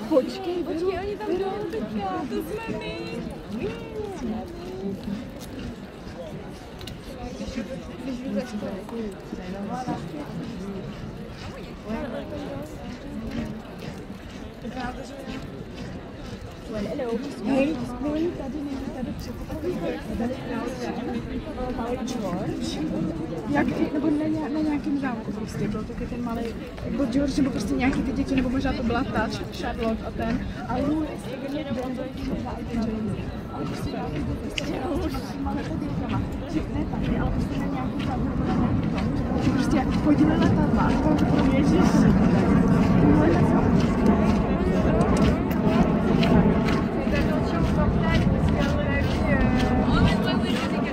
Počkej, oni tam jdou teďka, to jsme my. Když jdu ze školy. Hej, oni tady představují, tady malý George, jak, nebo na nějakém zámku prostě, byl taky ten malý, byl George, nebo prostě nějaký ty děti, nebo možná to byla ta Charlotte a ten, a Louis, byl ale prostě nějaký malé to dětama, že ne taky, ale prostě na nějaký zámku, nebo na nějaký tom, že prostě pojď na letadla, a to bylo ježiši, tohle na zámku. On his way with music.